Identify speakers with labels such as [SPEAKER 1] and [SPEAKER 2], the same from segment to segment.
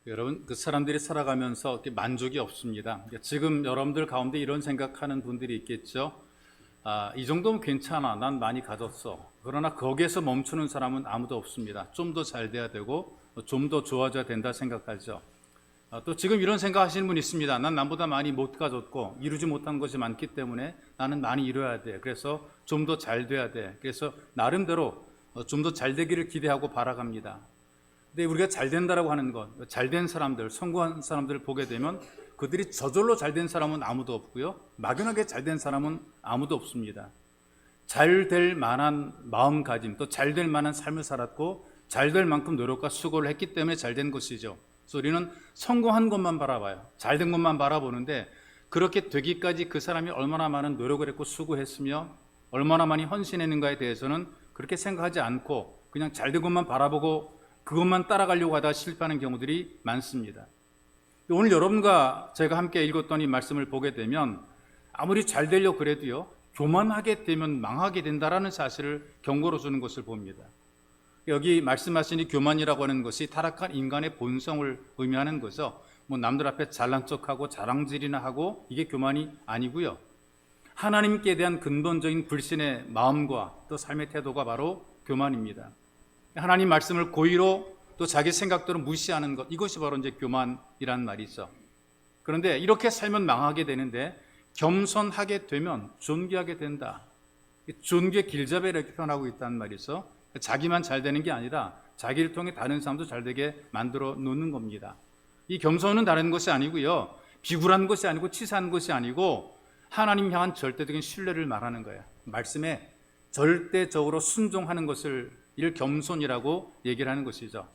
[SPEAKER 1] 여러분, 그 사람들이 살아가면서 이렇게 만족이 없습니다. 지금 여러분들 가운데 이런 생각하는 분들이 있겠죠. 이 정도면 괜찮아. 난 많이 가졌어. 그러나 거기에서 멈추는 사람은 아무도 없습니다. 좀 더 잘 돼야 되고 좀 더 좋아져야 된다 생각하죠. 또 지금 이런 생각하시는 분 있습니다. 난 남보다 많이 못 가졌고 이루지 못한 것이 많기 때문에 나는 많이 이뤄야 돼. 그래서 좀 더 잘 돼야 돼. 그래서 나름대로 좀 더 잘 되기를 기대하고 바라갑니다. 근데 우리가 잘 된다라고 하는 것, 잘 된 사람들, 성공한 사람들을 보게 되면 그들이 저절로 잘 된 사람은 아무도 없고요, 막연하게 잘 된 사람은 아무도 없습니다. 잘 될 만한 마음가짐, 또 잘 될 만한 삶을 살았고 잘 될 만큼 노력과 수고를 했기 때문에 잘 된 것이죠. 그래서 우리는 성공한 것만 바라봐요. 잘 된 것만 바라보는데, 그렇게 되기까지 그 사람이 얼마나 많은 노력을 했고 수고했으며 얼마나 많이 헌신했는가에 대해서는 그렇게 생각하지 않고 그냥 잘 된 것만 바라보고 그것만 따라가려고 하다가 실패하는 경우들이 많습니다. 오늘 여러분과 제가 함께 읽었던 이 말씀을 보게 되면 아무리 잘 되려고 그래도요, 교만하게 되면 망하게 된다라는 사실을 경고로 주는 것을 봅니다. 여기 말씀하신 이 교만이라고 하는 것이 타락한 인간의 본성을 의미하는 거죠. 남들 앞에 잘난 척하고 자랑질이나 하고, 이게 교만이 아니고요, 하나님께 대한 근본적인 불신의 마음과 또 삶의 태도가 바로 교만입니다. 하나님 말씀을 고의로 또 자기 생각대로 무시하는 것, 이것이 바로 이제 교만이란 말이죠. 그런데 이렇게 살면 망하게 되는데, 겸손하게 되면 존귀하게 된다. 존귀의 길잡이를 이렇게 표현하고 있다는 말이죠. 자기만 잘 되는 게 아니라 자기를 통해 다른 사람도 잘 되게 만들어 놓는 겁니다. 이 겸손은 다른 것이 아니고요, 비굴한 것이 아니고 치사한 것이 아니고 하나님 향한 절대적인 신뢰를 말하는 거예요. 말씀에 절대적으로 순종하는 것을 이를 겸손이라고 얘기를 하는 것이죠.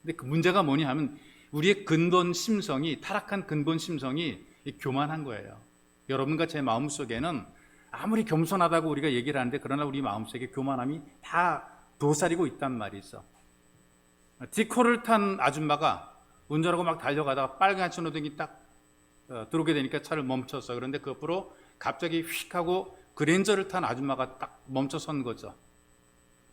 [SPEAKER 1] 근데 그 문제가 뭐냐 하면 우리의 근본 심성이, 타락한 근본 심성이 교만한 거예요. 여러분과 제 마음속에는 아무리 겸손하다고 우리가 얘기를 하는데, 그러나 우리 마음속에 교만함이 다 도사리고 있단 말이죠. 디코를 탄 아줌마가 운전하고 막 달려가다가 빨간 신호등이 딱 들어오게 되니까 차를 멈췄어. 그런데 그 옆으로 갑자기 휙 하고 그랜저를 탄 아줌마가 딱 멈춰 선 거죠.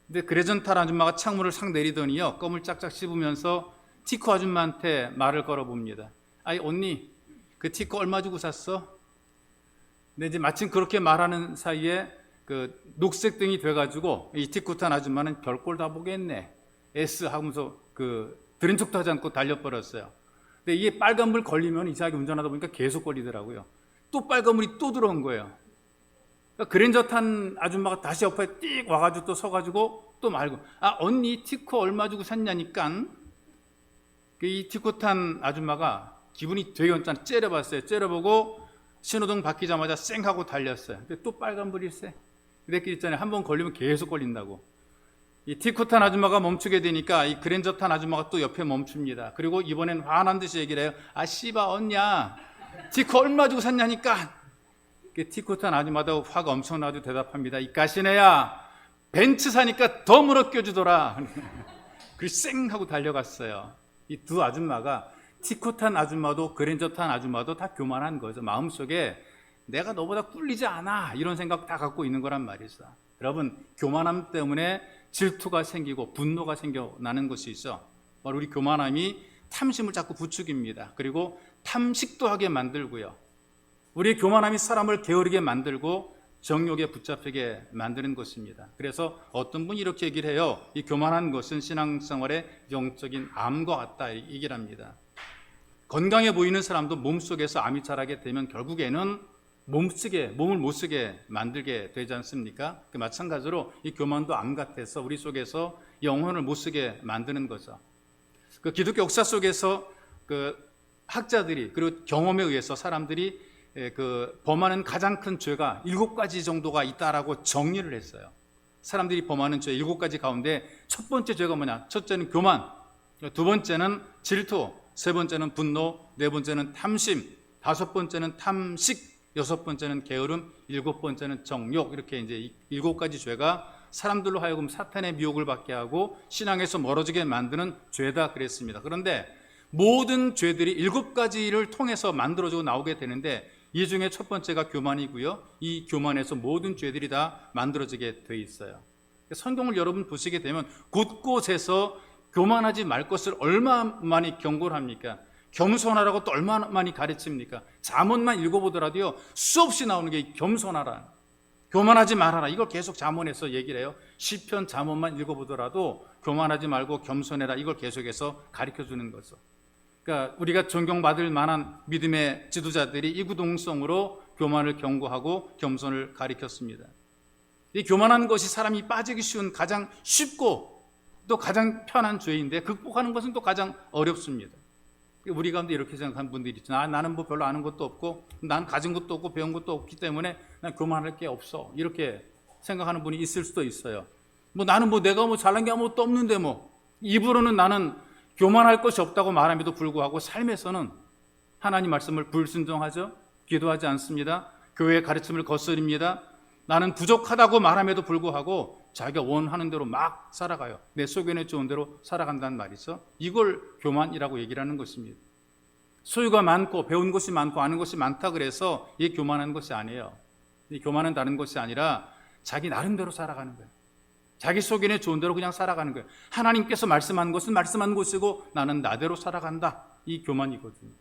[SPEAKER 1] 근데 그랜저 탄 아줌마가 창문을 싹 내리더니요, 껌을 짝짝 씹으면서 티코 아줌마한테 말을 걸어봅니다. 아이 언니, 그 티코 얼마 주고 샀어? 근데 이제 마침 그렇게 말하는 사이에 그 녹색 등이 돼가지고 이 티코 탄 아줌마는 별꼴 다 보겠네, S 하면서 그 들은 척도 하지 않고 달려버렸어요. 근데 이게 빨간불 걸리면 이상하게 운전하다 보니까 계속 걸리더라고요. 또 빨간불이 또 들어온 거예요. 그러니까 그랜저 탄 아줌마가 다시 옆에 띡 와가지고 또 서가지고 또 말고, 아 언니 티코 얼마 주고 샀냐니까. 이 티코 탄 아줌마가 기분이 되게 언짢아 째려봤어요. 째려보고 신호등 바뀌자마자 쌩 하고 달렸어요. 근데 또 빨간불일세. 그랬기 있잖아요, 한번 걸리면 계속 걸린다고. 이 티코 탄 아줌마가 멈추게 되니까 이 그랜저 탄 아줌마가 또 옆에 멈춥니다. 그리고 이번엔 화난 듯이 얘기를 해요. 아 씨바 언냐, 티코 얼마 주고 샀냐니까. 티코 탄 아줌마도 화가 엄청나도 대답합니다. 이 가시네야, 벤츠 사니까 더 물어껴주더라. 그리고 쌩 하고 달려갔어요. 이 두 아줌마가, 티코 탄 아줌마도 그랜저 탄 아줌마도 다 교만한 거죠. 마음속에 내가 너보다 꿀리지 않아, 이런 생각 다 갖고 있는 거란 말이죠. 여러분, 교만함 때문에 질투가 생기고 분노가 생겨나는 것이 있어. 바로 우리 교만함이 탐심을 자꾸 부추깁니다. 그리고 탐식도 하게 만들고요, 우리의 교만함이 사람을 게으르게 만들고 정욕에 붙잡히게 만드는 것입니다. 그래서 어떤 분이 이렇게 얘기를 해요. 이 교만한 것은 신앙생활의 영적인 암과 같다, 얘기를 합니다. 건강해 보이는 사람도 몸속에서 암이 자라게 되면 결국에는 몸을 못 쓰게 만들게 되지 않습니까? 마찬가지로 이 교만도 암 같아서 우리 속에서 영혼을 못 쓰게 만드는 거죠. 그 기독교 역사 속에서 그 학자들이, 그리고 경험에 의해서 사람들이 그 범하는 가장 큰 죄가 7가지 정도가 있다라고 정리를 했어요. 사람들이 범하는 죄 7가지 가운데 첫 번째 죄가 뭐냐? 첫째는 교만, 두 번째는 질투, 세 번째는 분노, 네 번째는 탐심, 다섯 번째는 탐식, 여섯 번째는 게으름, 일곱 번째는 정욕. 이렇게 이제 7가지 죄가 사람들로 하여금 사탄의 미혹을 받게 하고 신앙에서 멀어지게 만드는 죄다 그랬습니다. 그런데 모든 죄들이 7가지를 통해서 만들어지고 나오게 되는데, 이 중에 첫 번째가 교만이고요, 이 교만에서 모든 죄들이 다 만들어지게 돼 있어요. 성경을 여러분 보시게 되면 곳곳에서 교만하지 말 것을 얼마 많이 경고를 합니까? 겸손하라고 또 얼마나 많이 가르칩니까? 잠언만 읽어보더라도요, 수없이 나오는 게 겸손하라, 교만하지 말아라, 이걸 계속 잠언에서 얘기를 해요. 시편 잠언만 읽어보더라도 교만하지 말고 겸손해라, 이걸 계속해서 가르쳐주는 거죠. 그러니까 우리가 존경받을 만한 믿음의 지도자들이 이구동성으로 교만을 경고하고 겸손을 가르쳤습니다. 이 교만한 것이 사람이 빠지기 쉬운 가장 쉽고 또 가장 편한 죄인데, 극복하는 것은 또 가장 어렵습니다. 우리 가운데 이렇게 생각하는 분들이 있죠. 나는 뭐 별로 아는 것도 없고, 난 가진 것도 없고 배운 것도 없기 때문에 난 교만할 게 없어, 이렇게 생각하는 분이 있을 수도 있어요. 나는 내가 잘난 게 아무것도 없는데, 입으로는 나는 교만할 것이 없다고 말함에도 불구하고 삶에서는 하나님 말씀을 불순종하죠. 기도하지 않습니다. 교회의 가르침을 거스립니다. 나는 부족하다고 말함에도 불구하고 자기가 원하는 대로 막 살아가요. 내 속에는 좋은 대로 살아간다는 말이죠. 이걸 교만이라고 얘기를 하는 것입니다. 소유가 많고 배운 것이 많고 아는 것이 많다 그래서 이게 교만한 것이 아니에요. 이 교만은 다른 것이 아니라 자기 나름대로 살아가는 거예요. 자기 속에는 좋은 대로 그냥 살아가는 거예요. 하나님께서 말씀한 것은 말씀한 것이고 나는 나대로 살아간다, 이 교만이거든요.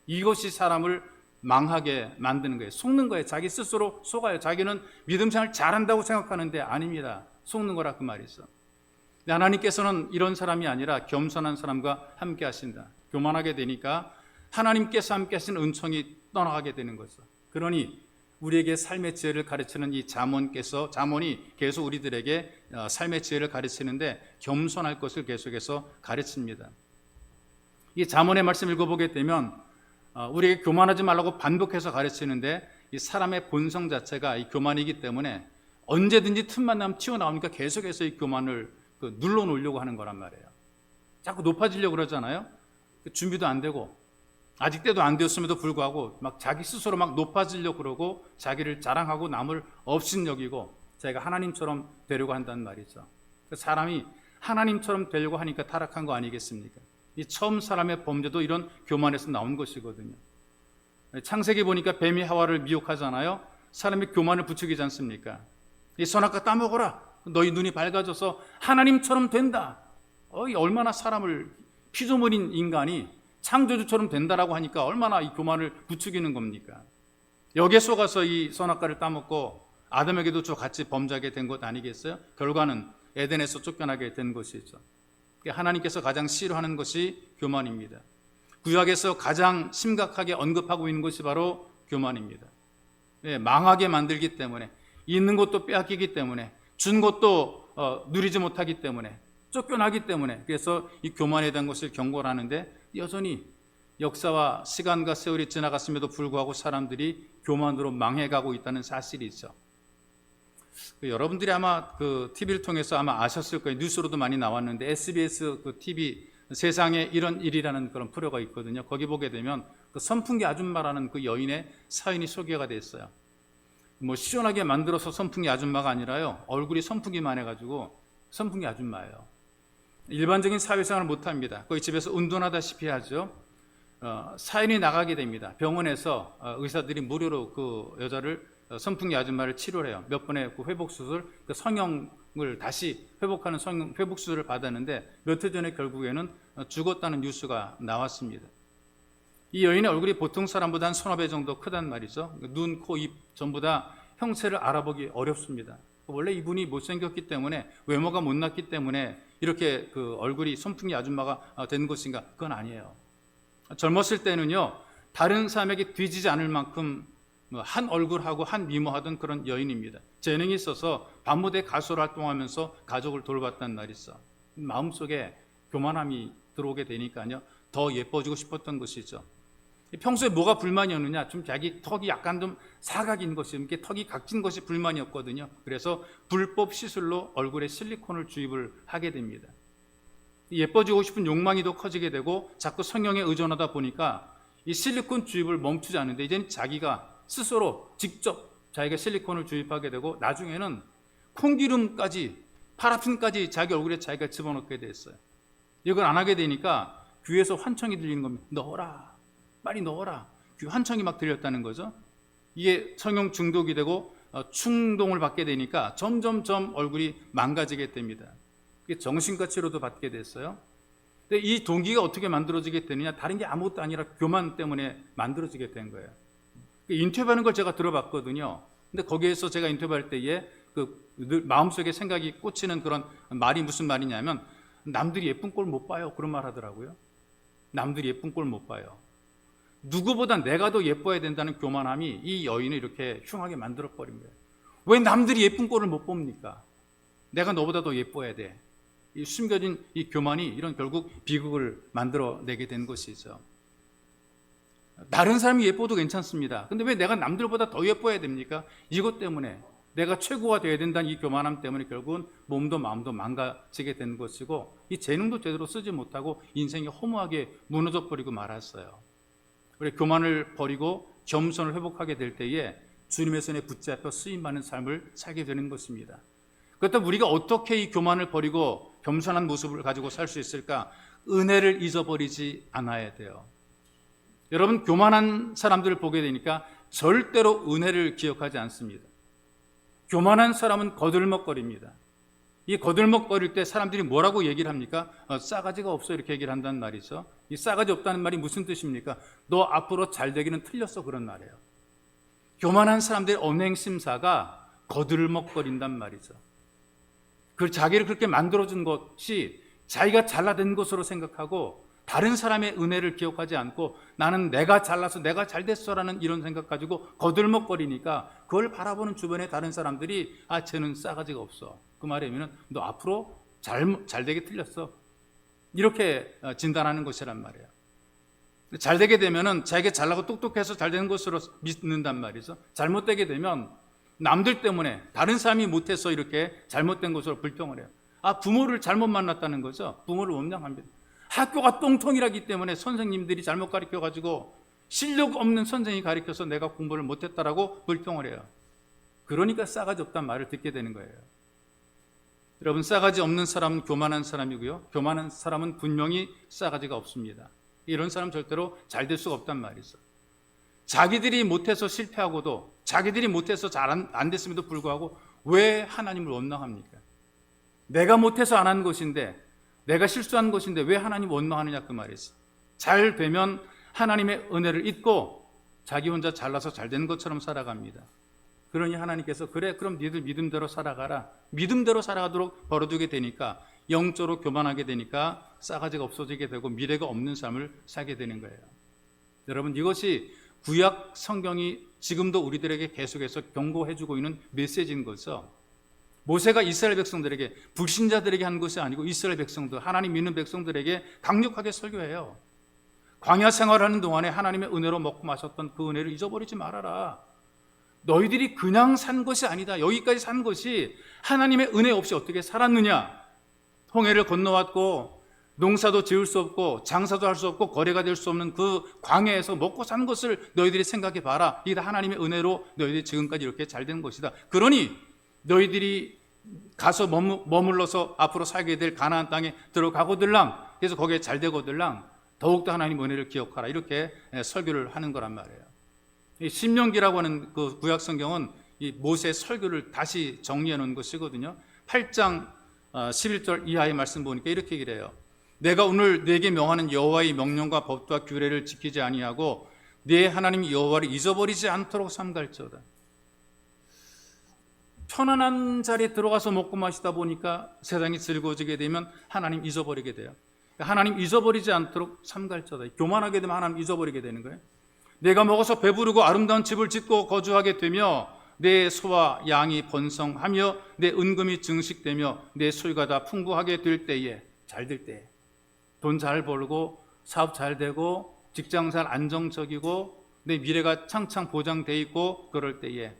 [SPEAKER 1] 이것이 사람을 망하게 만드는 거예요. 속는 거예요. 자기 스스로 속아요. 자기는 믿음 생활 잘한다고 생각하는데 아닙니다. 속는 거라 그 말이죠. 하나님께서는 이런 사람이 아니라 겸손한 사람과 함께 하신다. 교만하게 되니까 하나님께서 함께 하신 은총이 떠나가게 되는 거죠. 그러니 우리에게 삶의 지혜를 가르치는 이 잠언이 계속 우리들에게 삶의 지혜를 가르치는데 겸손할 것을 계속해서 가르칩니다. 이 잠언의 말씀 읽어보게 되면 우리에게 교만하지 말라고 반복해서 가르치는데, 이 사람의 본성 자체가 이 교만이기 때문에 언제든지 틈만 나면 튀어나오니까 계속해서 이 교만을 눌러놓으려고 하는 거란 말이에요. 자꾸 높아지려고 그러잖아요. 준비도 안 되고 아직 때도 안 되었음에도 불구하고 막 자기 스스로 막 높아지려고 그러고 자기를 자랑하고 남을 업신 여기고 자기가 하나님처럼 되려고 한다는 말이죠. 사람이 하나님처럼 되려고 하니까 타락한 거 아니겠습니까? 이 처음 사람의 범죄도 이런 교만에서 나온 것이거든요. 창세기 보니까 뱀이 하와를 미혹하잖아요. 사람이 교만을 부추기지 않습니까? 이 선악과 따먹어라, 너희 눈이 밝아져서 하나님처럼 된다. 얼마나 사람을, 피조물인 인간이 창조주처럼 된다라고 하니까 얼마나 이 교만을 부추기는 겁니까? 여기에 속아서 이 선악과를 따먹고 아담에게도 같이 범죄하게 된 것 아니겠어요? 결과는 에덴에서 쫓겨나게 된 것이죠. 하나님께서 가장 싫어하는 것이 교만입니다. 구약에서 가장 심각하게 언급하고 있는 것이 바로 교만입니다. 망하게 만들기 때문에, 있는 것도 빼앗기기 때문에, 준 것도 누리지 못하기 때문에, 쫓겨나기 때문에, 그래서 이 교만에 대한 것을 경고를 하는데, 여전히 역사와 시간과 세월이 지나갔음에도 불구하고 사람들이 교만으로 망해가고 있다는 사실이죠. 여러분들이 아마 TV를 통해서 아마 아셨을 거예요. 뉴스로도 많이 나왔는데 SBS TV 세상에 이런 일이라는 그런 프로가 있거든요. 거기 보게 되면 선풍기 아줌마라는 여인의 사연이 소개가 됐어요. 시원하게 만들어서 선풍기 아줌마가 아니라요, 얼굴이 선풍기만 해가지고 선풍기 아줌마예요. 일반적인 사회생활을 못합니다. 거의 집에서 운동하다시피 하죠. 사연이 나가게 됩니다. 병원에서 의사들이 무료로 그 여자를, 선풍기 아줌마를 치료를 해요. 몇 번의 회복수술, 성형을 다시 회복하는 회복수술을 받았는데 몇 해 전에 결국에는 죽었다는 뉴스가 나왔습니다. 이 여인의 얼굴이 보통 사람보다 한 서너 배 정도 크단 말이죠. 눈, 코, 입 전부 다 형체를 알아보기 어렵습니다. 원래 이분이 못생겼기 때문에, 외모가 못났기 때문에 이렇게 얼굴이 선풍기 아줌마가 된 것인가? 그건 아니에요. 젊었을 때는요, 다른 사람에게 뒤지지 않을 만큼 한 얼굴하고 한 미모하던 그런 여인입니다. 재능이 있어서 밤무대 가수로 활동하면서 가족을 돌봤단 말이죠. 마음속에 교만함이 들어오게 되니까요, 더 예뻐지고 싶었던 것이죠. 평소에 뭐가 불만이었느냐? 좀 자기 턱이 약간 좀 사각인 것이, 이렇게 턱이 각진 것이 불만이었거든요. 그래서 불법 시술로 얼굴에 실리콘을 주입을 하게 됩니다. 예뻐지고 싶은 욕망이 더 커지게 되고 자꾸 성형에 의존하다 보니까 이 실리콘 주입을 멈추지 않는데, 이제는 자기가 스스로 직접 자기가 실리콘을 주입하게 되고, 나중에는 콩기름까지, 파라핀까지 자기 얼굴에 자기가 집어넣게 됐어요. 이걸 안 하게 되니까 귀에서 환청이 들리는 겁니다. 넣어라, 빨리 넣어라. 귀 환청이 막 들렸다는 거죠. 이게 성형 중독이 되고 충동을 받게 되니까 점점점 얼굴이 망가지게 됩니다. 정신과 치료도 받게 됐어요. 근데 이 동기가 어떻게 만들어지게 되느냐? 다른 게 아무것도 아니라 교만 때문에 만들어지게 된 거예요. 인터뷰하는 걸 제가 들어봤거든요. 근데 거기에서 제가 인터뷰할 때에 늘 마음속에 생각이 꽂히는 그런 말이 무슨 말이냐면, 남들이 예쁜 꼴 못 봐요, 그런 말 하더라고요. 남들이 예쁜 꼴 못 봐요. 누구보다 내가 더 예뻐야 된다는 교만함이 이 여인을 이렇게 흉하게 만들어버린 거예요. 왜 남들이 예쁜 꼴을 못 봅니까? 내가 너보다 더 예뻐야 돼. 이 숨겨진 이 교만이 이런 결국 비극을 만들어내게 된 것이죠. 다른 사람이 예뻐도 괜찮습니다. 근데 왜 내가 남들보다 더 예뻐야 됩니까? 이것 때문에 내가 최고가 되어야 된다는 이 교만함 때문에 결국은 몸도 마음도 망가지게 된 것이고, 이 재능도 제대로 쓰지 못하고 인생이 허무하게 무너져 버리고 말았어요. 우리 교만을 버리고 겸손을 회복하게 될 때에 주님의 손에 붙잡혀 쓰임받는 삶을 살게 되는 것입니다. 그렇다면 우리가 어떻게 이 교만을 버리고 겸손한 모습을 가지고 살 수 있을까? 은혜를 잊어버리지 않아야 돼요. 여러분, 교만한 사람들을 보게 되니까 절대로 은혜를 기억하지 않습니다. 교만한 사람은 거들먹거립니다. 이 거들먹거릴 때 사람들이 뭐라고 얘기를 합니까? 싸가지가 없어, 이렇게 얘기를 한다는 말이죠. 이 싸가지 없다는 말이 무슨 뜻입니까? 너 앞으로 잘 되기는 틀렸어, 그런 말이에요. 교만한 사람들의 언행심사가 거들먹거린단 말이죠. 그 자기를 그렇게 만들어준 것이 자기가 잘나된 것으로 생각하고 다른 사람의 은혜를 기억하지 않고 나는 내가 잘나서 내가 잘됐어라는 이런 생각 가지고 거들먹거리니까 그걸 바라보는 주변의 다른 사람들이 쟤는 싸가지가 없어. 그 말이면 너 앞으로 잘되게 틀렸어. 이렇게 진단하는 것이란 말이에요. 잘되게 되면은 자기가 잘나고 똑똑해서 잘되는 것으로 믿는단 말이죠. 잘못되게 되면 남들 때문에 다른 사람이 못해서 이렇게 잘못된 것으로 불평을 해요. 부모를 잘못 만났다는 거죠. 부모를 원망합니다. 학교가 똥통이라기 때문에 선생님들이 잘못 가르쳐가지고 실력 없는 선생이 가르쳐서 내가 공부를 못했다라고 불평을 해요. 그러니까 싸가지 없다는 말을 듣게 되는 거예요. 여러분, 싸가지 없는 사람은 교만한 사람이고요, 교만한 사람은 분명히 싸가지가 없습니다. 이런 사람 절대로 잘 될 수가 없단 말이죠. 자기들이 못해서 실패하고도, 자기들이 못해서 잘 안 됐음에도 불구하고 왜 하나님을 원망합니까? 내가 못해서 안 한 것인데, 내가 실수한 것인데 왜 하나님 원망하느냐, 그 말이죠. 잘 되면 하나님의 은혜를 잊고 자기 혼자 잘나서 잘 되는 것처럼 살아갑니다. 그러니 하나님께서 그래, 그럼 니들 믿음대로 살아가라. 믿음대로 살아가도록 벌어두게 되니까 영적으로 교만하게 되니까 싸가지가 없어지게 되고 미래가 없는 삶을 살게 되는 거예요. 여러분, 이것이 구약 성경이 지금도 우리들에게 계속해서 경고해주고 있는 메시지인 거죠. 모세가 이스라엘 백성들에게, 불신자들에게 한 것이 아니고 이스라엘 백성들, 하나님 믿는 백성들에게 강력하게 설교해요. 광야 생활하는 동안에 하나님의 은혜로 먹고 마셨던 그 은혜를 잊어버리지 말아라. 너희들이 그냥 산 것이 아니다. 여기까지 산 것이 하나님의 은혜 없이 어떻게 살았느냐. 홍해를 건너왔고 농사도 지을 수 없고 장사도 할 수 없고 거래가 될 수 없는 그 광야에서 먹고 산 것을 너희들이 생각해 봐라. 이게 다 하나님의 은혜로 너희들이 지금까지 이렇게 잘 된 것이다. 그러니 너희들이 가서 머물러서 앞으로 살게 될 가나안 땅에 들어가고들랑, 그래서 거기에 잘 되고들랑 더욱더 하나님 은혜를 기억하라. 이렇게 설교를 하는 거란 말이에요. 이 신명기라고 하는 그 구약 성경은 이 모세의 설교를 다시 정리해 놓은 것이거든요. 8장 11절 이하의 말씀 보니까 이렇게 얘기를 해요. 내가 오늘 네게 명하는 여호와의 명령과 법도와 규례를 지키지 아니하고 네 하나님 여호와를 잊어버리지 않도록 삼갈지어다. 편안한 자리에 들어가서 먹고 마시다 보니까 세상이 즐거워지게 되면 하나님 잊어버리게 돼요. 하나님 잊어버리지 않도록 삼갈지어다. 교만하게 되면 하나님 잊어버리게 되는 거예요. 내가 먹어서 배부르고 아름다운 집을 짓고 거주하게 되며 내 소와 양이 번성하며 내 은금이 증식되며 내 소유가 다 풍부하게 될 때에, 잘 될 때, 돈 잘 벌고 사업 잘 되고 직장 잘 안정적이고 내 미래가 창창 보장돼 있고 그럴 때에,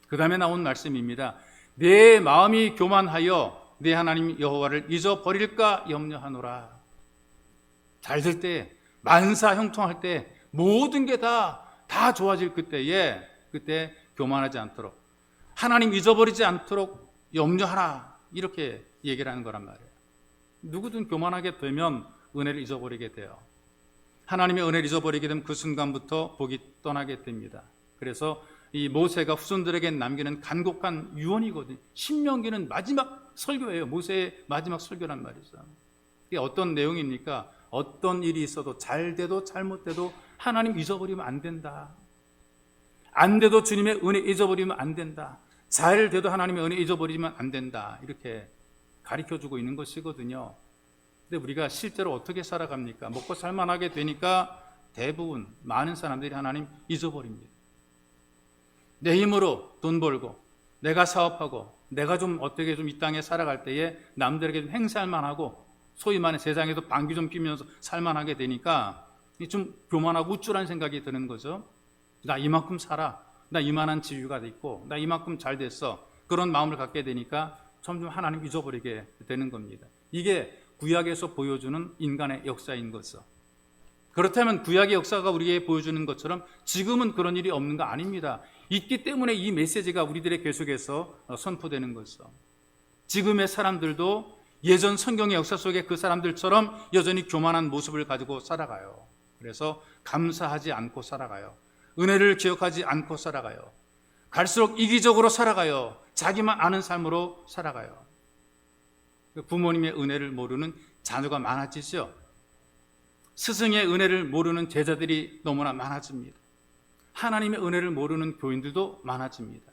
[SPEAKER 1] 그 다음에 나온 말씀입니다. 내 마음이 교만하여 내 하나님 여호와를 잊어버릴까 염려하노라. 잘 될 때, 만사 형통할 때, 모든 게 다 좋아질 그때에, 그때 교만하지 않도록, 하나님 잊어버리지 않도록 염려하라. 이렇게 얘기를 하는 거란 말이에요. 누구든 교만하게 되면 은혜를 잊어버리게 돼요. 하나님의 은혜를 잊어버리게 되면 그 순간부터 복이 떠나게 됩니다. 그래서 이 모세가 후손들에게 남기는 간곡한 유언이거든요. 신명기는 마지막 설교예요. 모세의 마지막 설교란 말이죠. 이게 어떤 내용입니까? 어떤 일이 있어도 잘 돼도 잘못돼도 하나님 잊어버리면 안 된다. 안 돼도 주님의 은혜 잊어버리면 안 된다. 잘 돼도 하나님의 은혜 잊어버리면 안 된다. 이렇게 가르쳐주고 있는 것이거든요. 근데 우리가 실제로 어떻게 살아갑니까? 먹고 살만하게 되니까 대부분 많은 사람들이 하나님 잊어버립니다. 내 힘으로 돈 벌고 내가 사업하고 내가 좀 어떻게 좀 이 땅에 살아갈 때에 남들에게 좀 행세할만 하고 소위 말해 세상에도 방귀 좀 끼면서 살만하게 되니까 좀 교만하고 우쭐한 생각이 드는 거죠. 나 이만큼 살아. 나 이만한 지위가 있고 나 이만큼 잘 됐어. 그런 마음을 갖게 되니까 점점 하나님 잊어버리게 되는 겁니다. 이게 구약에서 보여주는 인간의 역사인 거죠. 그렇다면 구약의 역사가 우리에게 보여주는 것처럼 지금은 그런 일이 없는 거 아닙니다. 있기 때문에 이 메시지가 우리들의 계속해서 선포되는 거죠. 지금의 사람들도 예전 성경의 역사 속에 그 사람들처럼 여전히 교만한 모습을 가지고 살아가요. 그래서 감사하지 않고 살아가요. 은혜를 기억하지 않고 살아가요. 갈수록 이기적으로 살아가요. 자기만 아는 삶으로 살아가요. 부모님의 은혜를 모르는 자녀가 많아지죠. 스승의 은혜를 모르는 제자들이 너무나 많아집니다. 하나님의 은혜를 모르는 교인들도 많아집니다.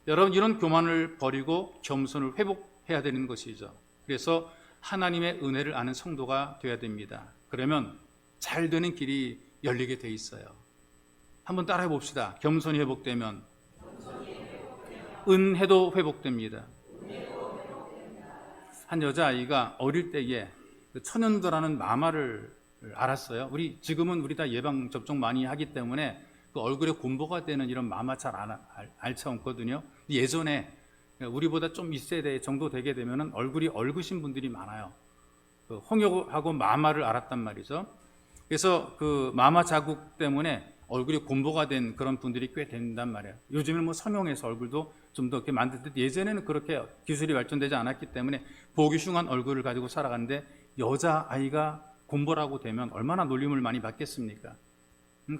[SPEAKER 1] 여러분, 이런 교만을 버리고 겸손을 회복해야 되는 것이죠. 그래서 하나님의 은혜를 아는 성도가 되어야 됩니다. 그러면 잘 되는 길이 열리게 돼 있어요. 한번 따라해 봅시다. 겸손이 회복되면 은혜도 회복됩니다. 한 여자아이가 어릴 때에 천연두라는 마마를 알았어요. 지금은 우리 다 예방접종 많이 하기 때문에 그 얼굴에 곰보가 되는 이런 마마 잘 알지 않거든요. 예전에 우리보다 좀 1세대 정도 되게 되면 얼굴이 얼그신 분들이 많아요. 홍역하고 마마를 알았단 말이죠. 그래서 그 마마 자국 때문에 얼굴이 곰보가 된 그런 분들이 꽤 된단 말이에요. 요즘은 뭐 성형해서 얼굴도 좀 더 이렇게 만들 때 예전에는 그렇게 기술이 발전되지 않았기 때문에 보기 흉한 얼굴을 가지고 살아가는데 여자아이가 곰보라고 되면 얼마나 놀림을 많이 받겠습니까?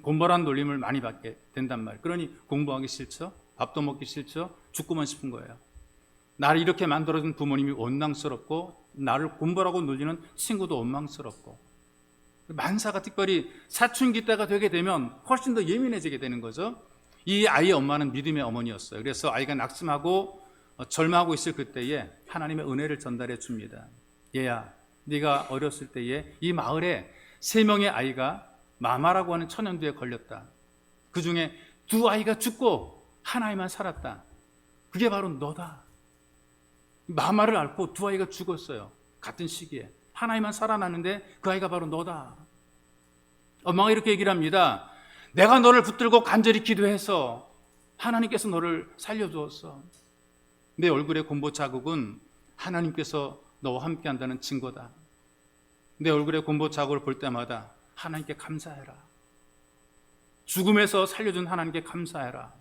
[SPEAKER 1] 곰보란 놀림을 많이 받게 된단 말이에요. 그러니 공부하기 싫죠? 밥도 먹기 싫죠? 죽고만 싶은 거예요. 나를 이렇게 만들어준 부모님이 원망스럽고 나를 곰보라고 놀리는 친구도 원망스럽고 만사가 특별히 사춘기 때가 되게 되면 훨씬 더 예민해지게 되는 거죠. 이 아이의 엄마는 믿음의 어머니였어요. 그래서 아이가 낙심하고 절망하고 있을 그때에 하나님의 은혜를 전달해 줍니다. 얘야, 네가 어렸을 때에 이 마을에 3명의 아이가 마마라고 하는 천연두에 걸렸다. 그 중에 2아이가 죽고 하나이만 살았다. 그게 바로 너다. 마마를 앓고 2아이가 죽었어요. 같은 시기에. 하나이만 살아났는데 그 아이가 바로 너다. 엄마가 이렇게 얘기를 합니다. 내가 너를 붙들고 간절히 기도해서 하나님께서 너를 살려주었어. 내 얼굴의 곰보 자국은 하나님께서 너와 함께 한다는 증거다. 내 얼굴의 곰보 자국을 볼 때마다 하나님께 감사해라. 죽음에서 살려준 하나님께 감사해라.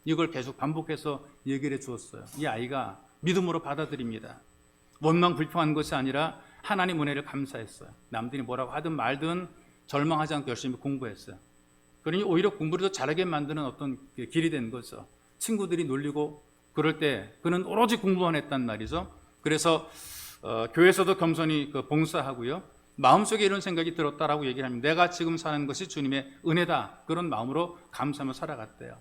[SPEAKER 1] 이걸 계속 반복해서 얘기를 해주었어요. 이 아이가 믿음으로 받아들입니다. 원망 불평한 것이 아니라 하나님 은혜를 감사했어요. 남들이 뭐라고 하든 말든 절망하지 않고 열심히 공부했어요. 그러니 오히려 공부를 더 잘하게 만드는 어떤 길이 된 거죠. 친구들이 놀리고 그럴 때 그는 오로지 공부만 했단 말이죠. 그래서 교회에서도 겸손히 봉사하고요. 마음속에 이런 생각이 들었다라고 얘기를 합니다. 내가 지금 사는 것이 주님의 은혜다. 그런 마음으로 감사하며 살아갔대요.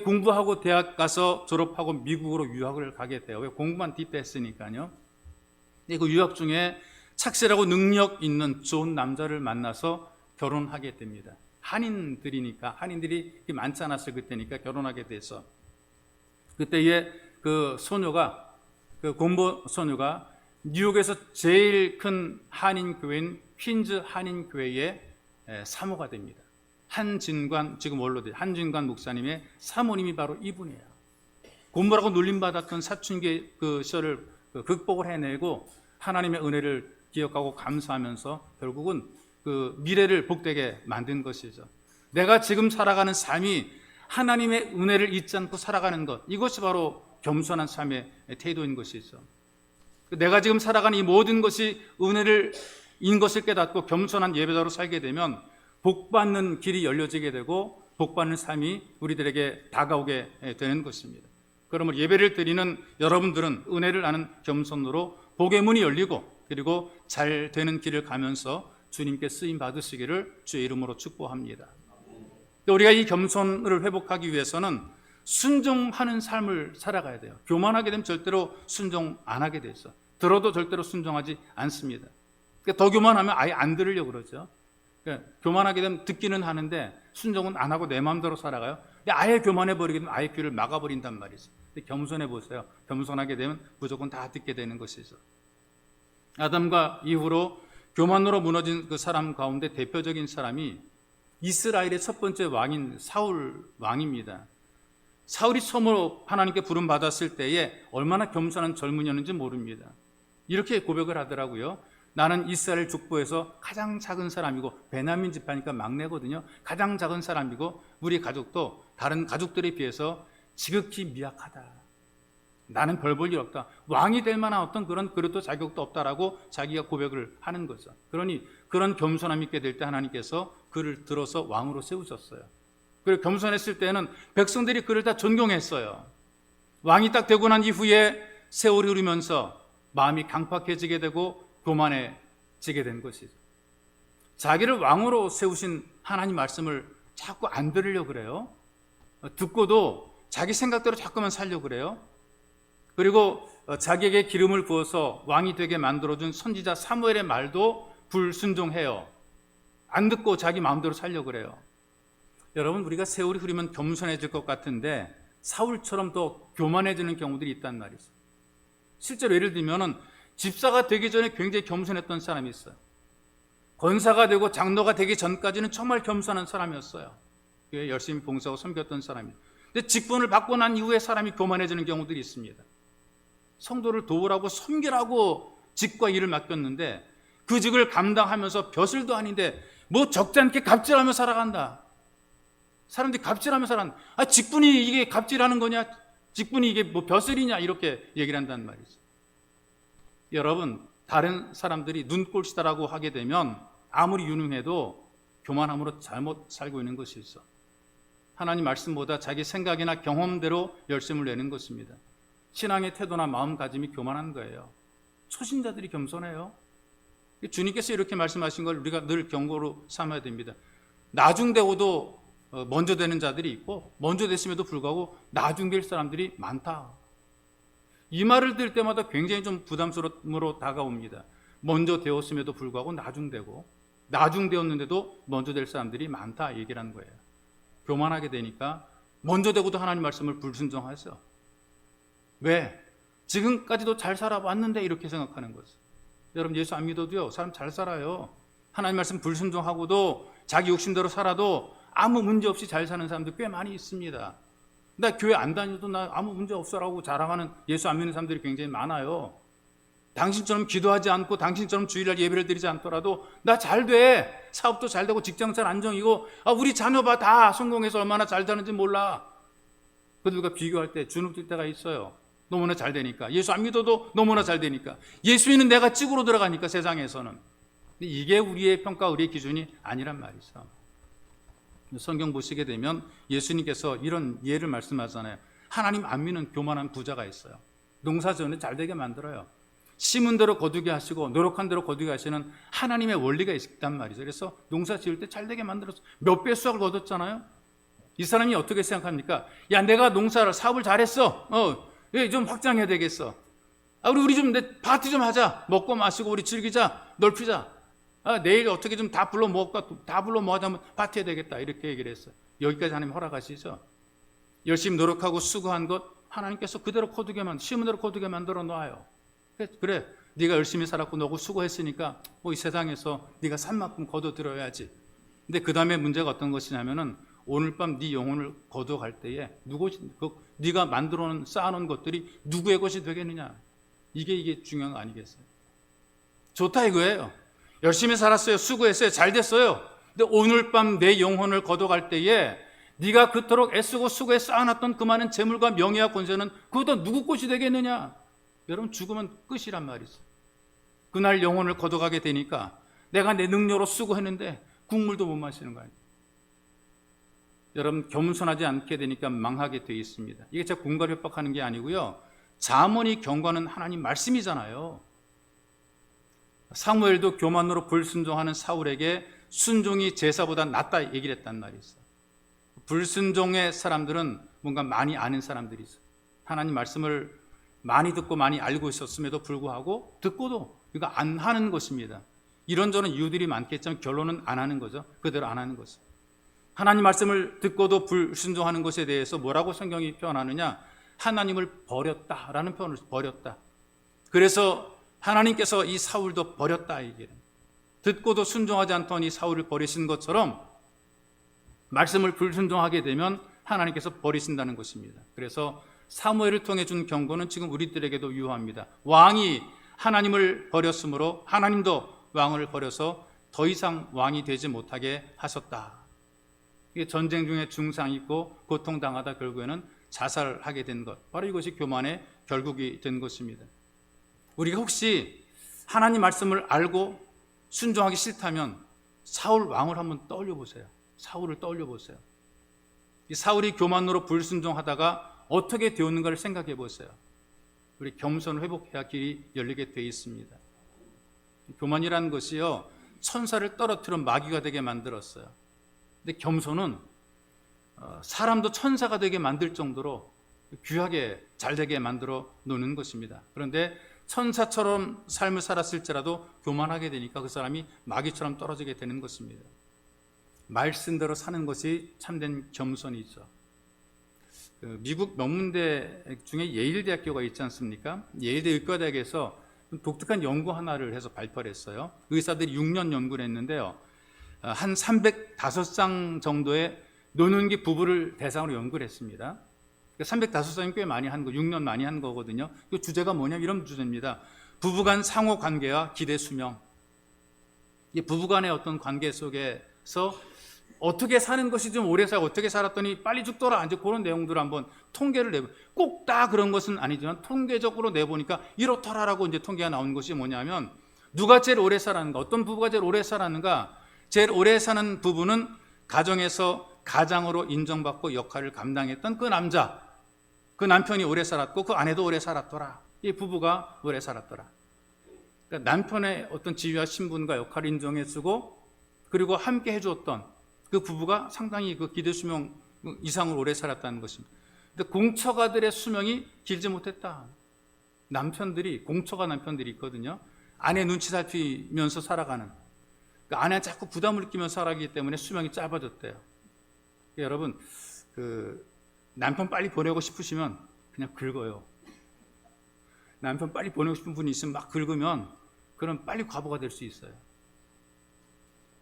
[SPEAKER 1] 공부하고 대학 가서 졸업하고 미국으로 유학을 가게 돼요. 왜 공부만 뒷대 했으니까요. 그 유학 중에 착실하고 능력 있는 좋은 남자를 만나서 결혼하게 됩니다. 한인들이니까 한인들이 많지 않았을 그때니까 결혼하게 돼서 그때에 그 소녀가 그 곰보 소녀가 뉴욕에서 제일 큰 한인 교회인 퀸즈 한인 교회의 사모가 됩니다. 한진관 지금 원로대 한진관 목사님의 사모님이 바로 이분이에요. 곰보라고 놀림받았던 사춘기 그 시절을 극복을 해내고 하나님의 은혜를 기억하고 감사하면서 결국은 그 미래를 복되게 만든 것이죠. 내가 지금 살아가는 삶이 하나님의 은혜를 잊지 않고 살아가는 것, 이것이 바로 겸손한 삶의 태도인 것이죠. 내가 지금 살아가는 이 모든 것이 은혜를 인 것을 깨닫고 겸손한 예배자로 살게 되면 복받는 길이 열려지게 되고 복받는 삶이 우리들에게 다가오게 되는 것입니다. 그러므로 예배를 드리는 여러분들은 은혜를 아는 겸손으로 복의 문이 열리고 그리고 잘 되는 길을 가면서 주님께 쓰임 받으시기를 주의 이름으로 축복합니다. 우리가 이 겸손을 회복하기 위해서는 순종하는 삶을 살아가야 돼요. 교만하게 되면 절대로 순종 안 하게 돼 있어. 들어도 절대로 순종하지 않습니다. 그러니까 더 교만하면 아예 안 들으려고 그러죠. 그러니까 교만하게 되면 듣기는 하는데 순종은 안 하고 내 마음대로 살아가요. 근데 아예 교만해 버리게 되면 아예 귀를 막아버린단 말이죠. 근데 겸손해 보세요. 겸손하게 되면 무조건 다 듣게 되는 것이죠. 아담과 이후로 교만으로 무너진 그 사람 가운데 대표적인 사람이 이스라엘의 첫 번째 왕인 사울 왕입니다. 사울이 처음으로 하나님께 부름 받았을 때에 얼마나 겸손한 젊은이였는지 모릅니다. 이렇게 고백을 하더라고요. 나는 이스라엘 족보에서 가장 작은 사람이고 베냐민 지파니까 막내거든요. 가장 작은 사람이고 우리 가족도 다른 가족들에 비해서 지극히 미약하다. 나는 별 볼 일 없다. 왕이 될 만한 어떤 그런 그릇도 자격도 없다라고 자기가 고백을 하는 거죠. 그러니 그런 겸손함이 있게 될 때 하나님께서 그를 들어서 왕으로 세우셨어요. 그리고 겸손했을 때는 백성들이 그를 다 존경했어요. 왕이 딱 되고 난 이후에 세월이 흐르면서 마음이 강팍해지게 되고 교만해지게 된 것이죠. 자기를 왕으로 세우신 하나님 말씀을 자꾸 안 들으려고 그래요. 듣고도 자기 생각대로 자꾸만 살려고 그래요. 그리고 자기에게 기름을 부어서 왕이 되게 만들어준 선지자 사무엘의 말도 불순종해요. 안 듣고 자기 마음대로 살려고 그래요. 여러분, 우리가 세월이 흐르면 겸손해질 것 같은데 사울처럼 더 교만해지는 경우들이 있단 말이죠. 실제로 예를 들면 집사가 되기 전에 굉장히 겸손했던 사람이 있어요. 권사가 되고 장로가 되기 전까지는 정말 겸손한 사람이었어요. 교회에 열심히 봉사하고 섬겼던 사람이에요. 근데 직분을 받고 난 이후에 사람이 교만해지는 경우들이 있습니다. 성도를 도우라고 섬기라고 직과 일을 맡겼는데 그 직을 감당하면서 벼슬도 아닌데 뭐 적지 않게 갑질하며 살아간다. 사람들이 갑질하며 살아간다. 직분이 이게 갑질하는 거냐? 직분이 이게 뭐 벼슬이냐? 이렇게 얘기를 한다는 말이죠. 여러분, 다른 사람들이 눈꼴시다라고 하게 되면 아무리 유능해도 교만함으로 잘못 살고 있는 것이 있어. 하나님 말씀보다 자기 생각이나 경험대로 열심을 내는 것입니다. 신앙의 태도나 마음가짐이 교만한 거예요. 초신자들이 겸손해요. 주님께서 이렇게 말씀하신 걸 우리가 늘 경고로 삼아야 됩니다. 나중되고도 먼저 되는 자들이 있고 먼저 됐음에도 불구하고 나중될 사람들이 많다. 이 말을 들을 때마다 굉장히 좀 부담스러움으로 다가옵니다. 먼저 되었음에도 불구하고 나중되고 나중되었는데도 먼저 될 사람들이 많다 얘기를 하는 거예요. 교만하게 되니까 먼저 되고도 하나님 말씀을 불순종하죠. 왜? 지금까지도 잘 살아왔는데 이렇게 생각하는 거죠. 여러분, 예수 안 믿어도요 사람 잘 살아요. 하나님 말씀 불순종하고도 자기 욕심대로 살아도 아무 문제 없이 잘 사는 사람들 꽤 많이 있습니다. 나 교회 안 다녀도 나 아무 문제 없어라고 자랑하는 예수 안 믿는 사람들이 굉장히 많아요. 당신처럼 기도하지 않고 당신처럼 주일날 예배를 드리지 않더라도 나 잘 돼. 사업도 잘 되고 직장 잘 안정이고 우리 자녀 봐 다 성공해서 얼마나 잘 되는지 몰라. 그들과 비교할 때 주눅들 때가 있어요. 너무나 잘 되니까. 예수 안 믿어도 너무나 잘 되니까. 예수 믿는 내가 찍으로 들어가니까 세상에서는. 근데 이게 우리의 평가, 우리의 기준이 아니란 말이죠. 성경 보시게 되면 예수님께서 이런 예를 말씀하잖아요. 하나님 안 믿는 교만한 부자가 있어요. 농사지어는 잘 되게 만들어요. 심은 대로 거두게 하시고 노력한 대로 거두게 하시는 하나님의 원리가 있단 말이죠. 그래서 농사 지을 때 잘 되게 만들어서 몇 배 수확을 거뒀잖아요. 이 사람이 어떻게 생각합니까? 야, 내가 사업을 잘했어. 좀 확장해야 되겠어. 우리 좀 파티 좀 하자. 먹고 마시고 우리 즐기자. 넓히자. 내일 어떻게 좀 다 불러 모을까? 다 불러 모아자면 파티해야 되겠다. 이렇게 얘기를 했어요. 여기까지 하나님 허락하시죠. 열심히 노력하고 수고한 것 하나님께서 그대로 거두게 심은 대로 거두게 만들어 놔요. 그래, 네가 열심히 살았고 너고 수고했으니까 이 세상에서 네가 산 만큼 거둬들여야지. 근데 그 다음에 문제가 어떤 것이냐면은 오늘 밤 네 영혼을 거둬갈 때에 네가 만들어놓은 쌓아놓은 것들이 누구의 것이 되겠느냐. 이게 중요한 거 아니겠어요? 좋다 이거예요. 열심히 살았어요. 수고했어요. 잘 됐어요. 근데 오늘 밤 내 영혼을 거둬갈 때에 네가 그토록 애쓰고 수고해 쌓아놨던 그 많은 재물과 명예와 권세는 그것도 누구 것이 되겠느냐. 여러분, 죽으면 끝이란 말이죠. 그날 영혼을 거둬가게 되니까 내가 내 능력으로 수고했는데 국물도 못 마시는 거 아니에요. 여러분, 겸손하지 않게 되니까 망하게 되어 있습니다. 이게 제가 공갈 협박하는 게 아니고요. 잠언이 경고하는 하나님 말씀이잖아요. 사무엘도 교만으로 불순종하는 사울에게 순종이 제사보다 낫다 얘기를 했단 말이 있어요. 불순종의 사람들은 뭔가 많이 아는 사람들이 있어요. 하나님 말씀을 많이 듣고 많이 알고 있었음에도 불구하고 듣고도 이거 안 하는 것입니다. 이런저런 이유들이 많겠지만 결론은 안 하는 거죠. 그대로 안 하는 것은. 하나님 말씀을 듣고도 불순종하는 것에 대해서 뭐라고 성경이 표현하느냐? 하나님을 버렸다라는 표현을 버렸다. 그래서 하나님께서 이 사울도 버렸다 이게. 듣고도 순종하지 않던 이 사울을 버리신 것처럼 말씀을 불순종하게 되면 하나님께서 버리신다는 것입니다. 그래서 사무엘을 통해 준 경고는 지금 우리들에게도 유효합니다. 왕이 하나님을 버렸으므로 하나님도 왕을 버려서 더 이상 왕이 되지 못하게 하셨다. 이게 전쟁 중에 중상이 있고 고통당하다 결국에는 자살하게 된 것. 바로 이것이 교만의 결국이 된 것입니다. 우리가 혹시 하나님 말씀을 알고 순종하기 싫다면 사울 왕을 한번 떠올려 보세요. 사울을 떠올려 보세요. 이 사울이 교만으로 불순종하다가 어떻게 되었는가를 생각해 보세요. 우리 겸손을 회복해야 길이 열리게 되어 있습니다. 교만이라는 것이요, 천사를 떨어뜨린 마귀가 되게 만들었어요. 근데 겸손은 사람도 천사가 되게 만들 정도로 귀하게 잘 되게 만들어 놓는 것입니다. 그런데 천사처럼 삶을 살았을지라도 교만하게 되니까 그 사람이 마귀처럼 떨어지게 되는 것입니다. 말씀대로 사는 것이 참된 겸손이죠. 미국 명문대 중에 예일대학교가 있지 않습니까? 예일대 의과대학에서 독특한 연구 하나를 해서 발표를 했어요. 의사들이 6년 연구를 했는데요, 한 305장 정도의 노년기 부부를 대상으로 연구를 했습니다. 305장이 꽤 많이 한 거, 6년 많이 한 거거든요. 그 주제가 뭐냐면 이런 주제입니다. 부부간 상호 관계와 기대 수명. 이 부부간의 어떤 관계 속에서 어떻게 사는 것이 좀 오래 살고 어떻게 살았더니 빨리 죽더라, 이제 그런 내용들을 한번 통계를 내보. 꼭 다 그런 것은 아니지만 통계적으로 내보니까 이렇더라라고 이제 통계가 나온 것이 뭐냐면, 누가 제일 오래 살았는가, 어떤 부부가 제일 오래 살았는가. 제일 오래 사는 부부는 가정에서 가장으로 인정받고 역할을 감당했던 그 남자, 그 남편이 오래 살았고 그 아내도 오래 살았더라. 이 부부가 오래 살았더라. 그러니까 남편의 어떤 지위와 신분과 역할을 인정해주고 그리고 함께 해주었던 그 부부가 상당히 그 기대 수명 이상으로 오래 살았다는 것입니다. 근데 공처가들의 수명이 길지 못했다. 남편들이, 공처가 남편들이 있거든요. 아내 눈치 살피면서 살아가는, 그러니까 아내가 자꾸 부담을 느끼면서 살아가기 때문에 수명이 짧아졌대요. 그러니까 여러분, 남편 빨리 보내고 싶으시면 그냥 긁어요. 남편 빨리 보내고 싶은 분이 있으면 막 긁으면 그럼 빨리 과부가 될 수 있어요.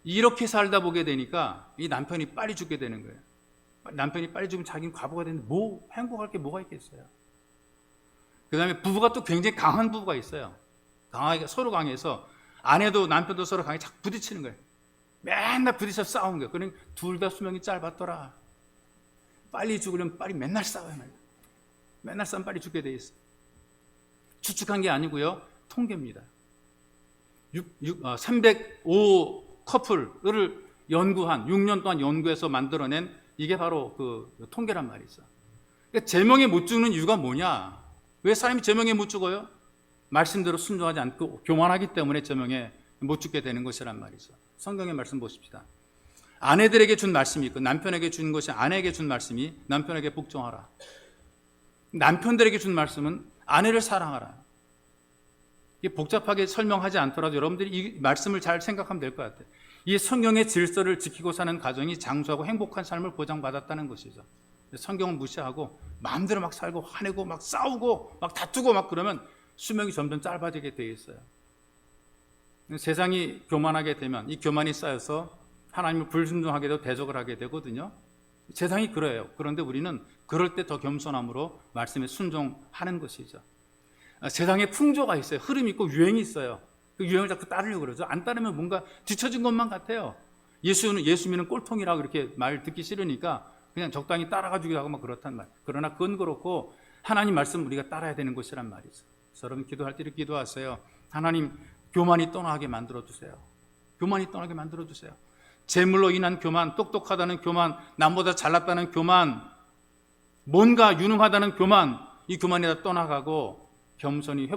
[SPEAKER 1] 이렇게 살다 보게 되니까 이 남편이 빨리 죽게 되는 거예요. 남편이 빨리 죽으면 자기는 과부가 되는데 뭐 행복할 게 뭐가 있겠어요. 그 다음에 부부가 또 굉장히 강한 부부가 있어요. 강하게, 서로 강해서 아내도 남편도 서로 강하게 자꾸 부딪히는 거예요. 맨날 부딪혀 싸우는 거예요. 그러니까 둘 다 수명이 짧았더라. 빨리 죽으려면 빨리 맨날 싸워야 말이야. 맨날 싸우면 빨리 죽게 돼 있어. 추측한 게 아니고요, 통계입니다. 305 커플을 연구한, 6년 동안 연구해서 만들어낸 이게 바로 그 통계란 말이 있어. 그러니까 제명에 못 죽는 이유가 뭐냐? 왜 사람이 제명에 못 죽어요? 말씀대로 순종하지 않고 교만하기 때문에 제명에 못 죽게 되는 것이란 말이 있어. 성경의 말씀 보십시다. 아내들에게 준 말씀이 있고 남편에게 준 것이 아내에게 준 말씀이 남편에게 복종하라. 남편들에게 준 말씀은 아내를 사랑하라. 이게 복잡하게 설명하지 않더라도 여러분들이 이 말씀을 잘 생각하면 될 것 같아요. 이 성경의 질서를 지키고 사는 가정이 장수하고 행복한 삶을 보장받았다는 것이죠. 성경을 무시하고 마음대로 막 살고 화내고 막 싸우고 막 다투고 막 그러면 수명이 점점 짧아지게 되어 있어요. 세상이 교만하게 되면 이 교만이 쌓여서 하나님을 불순종하게 되고 대적을 하게 되거든요. 세상이 그래요. 그런데 우리는 그럴 때 더 겸손함으로 말씀에 순종하는 것이죠. 세상에 풍조가 있어요. 흐름이 있고 유행이 있어요. 그 유행을 자꾸 따르려고 그러죠. 안 따르면 뭔가 뒤처진 것만 같아요. 예수 믿는 꼴통이라고 이렇게 말 듣기 싫으니까 그냥 적당히 따라가주기도 하고 막 그렇단 말. 그러나 그건 그렇고 하나님 말씀 우리가 따라야 되는 것이란 말이죠. 그래서 여러분 기도할 때 이렇게 기도하세요. 하나님, 교만이 떠나게 만들어주세요. 교만이 떠나게 만들어주세요. 재물로 인한 교만, 똑똑하다는 교만, 남보다 잘났다는 교만, 뭔가 유능하다는 교만, 이 교만이 다 떠나가고 겸손히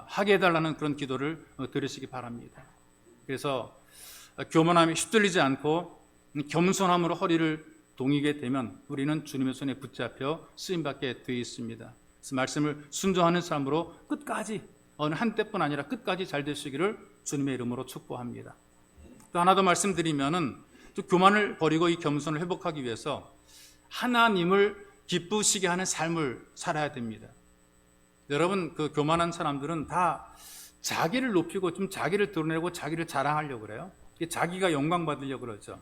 [SPEAKER 1] 하게 해달라는 그런 기도를 드리시기 바랍니다. 그래서 교만함에 휩쓸리지 않고 겸손함으로 허리를 동이게 되면 우리는 주님의 손에 붙잡혀 쓰임받게 되어 있습니다. 그래서 말씀을 순종하는 사람으로 끝까지, 어느 한때뿐 아니라 끝까지 잘 되시기를 주님의 이름으로 축복합니다. 또 하나 더 말씀드리면은, 또 교만을 버리고 이 겸손을 회복하기 위해서 하나님을 기쁘시게 하는 삶을 살아야 됩니다. 여러분, 그 교만한 사람들은 다 자기를 높이고 좀 자기를 드러내고 자기를 자랑하려고 그래요. 자기가 영광 받으려고 그러죠.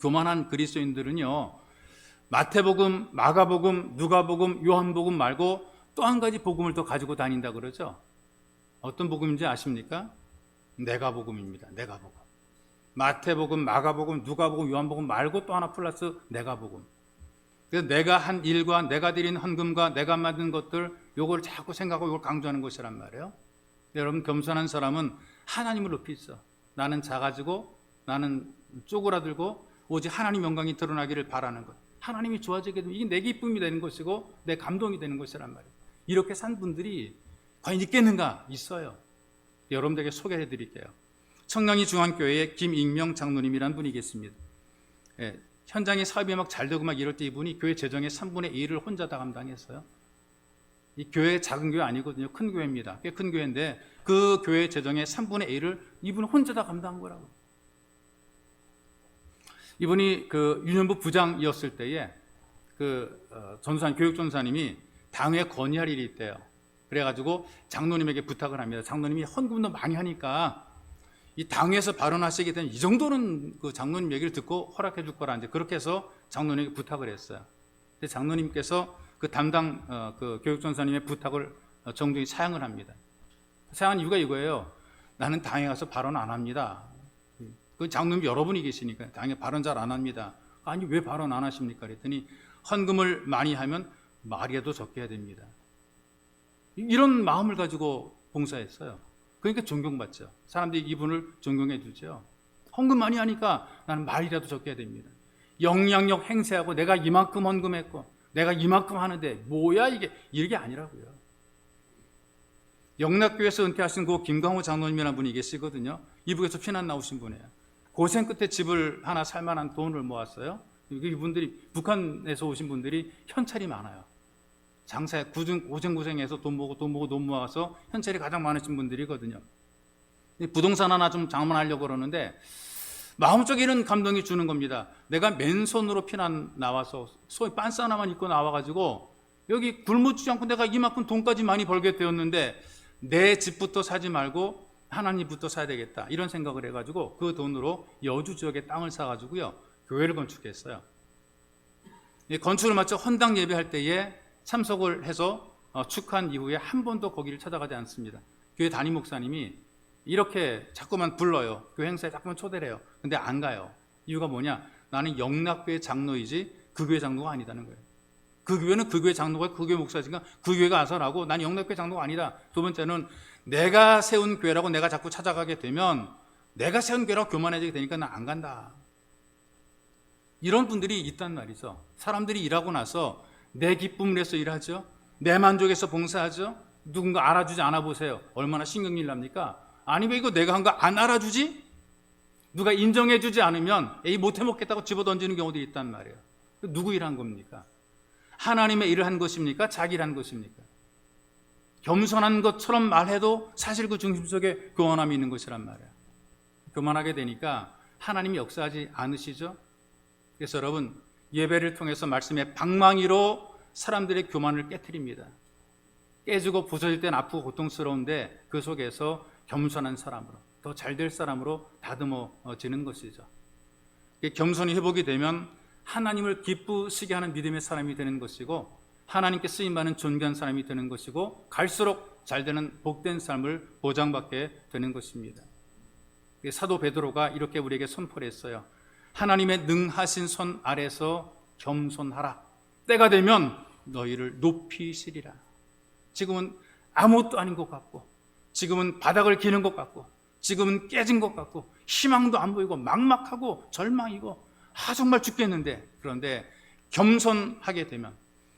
[SPEAKER 1] 교만한 그리스도인들은요, 마태복음, 마가복음, 누가복음, 요한복음 말고 또 한 가지 복음을 더 가지고 다닌다 그러죠. 어떤 복음인지 아십니까? 내가복음입니다. 내가복음. 마태복음, 마가복음, 누가복음, 요한복음 말고 또 하나 플러스 내가복음. 그래서 내가 한 일과 내가 드린 헌금과 내가 만든 것들, 요걸 자꾸 생각하고 요걸 강조하는 것이란 말이에요. 여러분, 겸손한 사람은 하나님을 높이 있어. 나는 작아지고 나는 쪼그라들고 오직 하나님 영광이 드러나기를 바라는 것. 하나님이 좋아지게 되면 이게 내 기쁨이 되는 것이고 내 감동이 되는 것이란 말이에요. 이렇게 산 분들이 과연 있겠는가? 있어요. 여러분들에게 소개해 드릴게요. 청량리 중앙교회의 김익명 장로님이라는 분이 계십니다. 현장에 사업이 막 잘 되고 막 이럴 때 이분이 교회 재정의 3분의 1을 혼자 다 감당했어요. 이 교회 작은 교회 아니거든요. 큰 교회입니다. 꽤 큰 교회인데 그 교회 재정의 3분의 1을 이분은 혼자 다 감당한 거라고. 이분이 그 유년부 부장이었을 때에 전산 교육 전사님이 당회 건의할 일이 있대요. 그래가지고 장로님에게 부탁을 합니다. 장로님이 헌금도 많이 하니까 이 당회에서 발언하시게 되면 이 정도는 그 장로님 얘기를 듣고 허락해 줄 거라 이제 그렇게 해서 장로님에게 부탁을 했어요. 근데 장로님께서 그 담당 그 교육 전사님의 부탁을 정중히 사양을 합니다. 사양한 이유가 이거예요. 나는 당회 가서 발언 안 합니다. 그 장로님 여러분이 계시니까 당연히 발언 잘 안 합니다. 아니 왜 발언 안 하십니까? 그랬더니 헌금을 많이 하면 말이라도 적게 해야 됩니다. 이런 마음을 가지고 봉사했어요. 그러니까 존경받죠. 사람들이 이분을 존경해 주죠. 헌금 많이 하니까 나는 말이라도 적게 해야 됩니다. 영향력 행세하고 내가 이만큼 헌금했고 내가 이만큼 하는데 뭐야 이게 아니라고요. 영락교회에서 은퇴하신 그 김광호 장로님이라는 분이 계시거든요. 이북에서 피난 나오신 분이에요. 고생 끝에 집을 하나 살만한 돈을 모았어요. 이분들이 북한에서 오신 분들이 현찰이 많아요. 장사에 고생해서 돈 모아서 현찰이 가장 많으신 분들이거든요. 부동산 하나 좀 장만하려고 그러는데 마음속에 이런 감동이 주는 겁니다. 내가 맨손으로 피난 나와서 소위 빤스 하나만 입고 나와가지고 여기 굶어주지 않고 내가 이만큼 돈까지 많이 벌게 되었는데 내 집부터 사지 말고 하나님부터 사야 되겠다 이런 생각을 해가지고 그 돈으로 여주 지역에 땅을 사가지고요 교회를 건축했어요. 건축을 마쳐 헌당 예배할 때에 참석을 해서 축하한 이후에 한 번도 거기를 찾아가지 않습니다. 교회 담임 목사님이 이렇게 자꾸만 불러요. 교회 행사에 자꾸만 초대를 해요. 근데 안 가요. 이유가 뭐냐? 나는 영락교회 장로이지 그 교회 장로가 아니다는 거예요. 그 교회는 그 교회 장로가 그 교회 목사지만 그 교회가 아서라고 난 영락교회 장로가 아니다. 두 번째는 내가 세운 교회라고 내가 자꾸 찾아가게 되면 내가 세운 교회라고 교만해지게 되니까 난 안 간다. 이런 분들이 있단 말이죠. 사람들이 일하고 나서 내 기쁨을 위해서 일하죠. 내 만족에서 봉사하죠. 누군가 알아주지 않아 보세요. 얼마나 신경질 납니까? 아니 왜 이거 내가 한 거 안 알아주지? 누가 인정해주지 않으면 에이 못해 먹겠다고 집어던지는 경우도 있단 말이에요. 누구 일한 겁니까? 하나님의 일을 한 것입니까? 자기 일한 것입니까? 겸손한 것처럼 말해도 사실 그 중심 속에 교만함이 있는 것이란 말이에요. 교만하게 되니까 하나님이 역사하지 않으시죠? 그래서 여러분 예배를 통해서 말씀의 방망이로 사람들의 교만을 깨트립니다. 깨지고 부서질 땐 아프고 고통스러운데 그 속에서 겸손한 사람으로 더 잘될 사람으로 다듬어지는 것이죠. 겸손이 회복이 되면 하나님을 기쁘시게 하는 믿음의 사람이 되는 것이고 하나님께 쓰임받는 존귀한 사람이 되는 것이고 갈수록 잘되는 복된 삶을 보장받게 되는 것입니다. 사도 베드로가 이렇게 우리에게 선포를 했어요. 하나님의 능하신 손 아래서 겸손하라. 때가 되면 너희를 높이시리라. 지금은 아무것도 아닌 것 같고 지금은 바닥을 기는 것 같고 지금은 깨진 것 같고 희망도 안 보이고 막막하고 절망이고 정말 죽겠는데 그런데 겸손하게 되면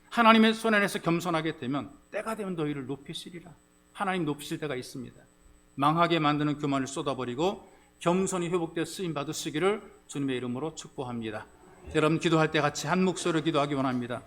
[SPEAKER 1] 하나님의 손 안에서 겸손하게 되면 때가 되면 너희를 높이시리라. 하나님 높이실 때가 있습니다. 망하게 만드는 교만을 쏟아버리고 겸손히 회복되어 쓰임 받으시기를 주님의 이름으로 축복합니다. 여러분 기도할 때 같이 한 목소리로 기도하기 원합니다.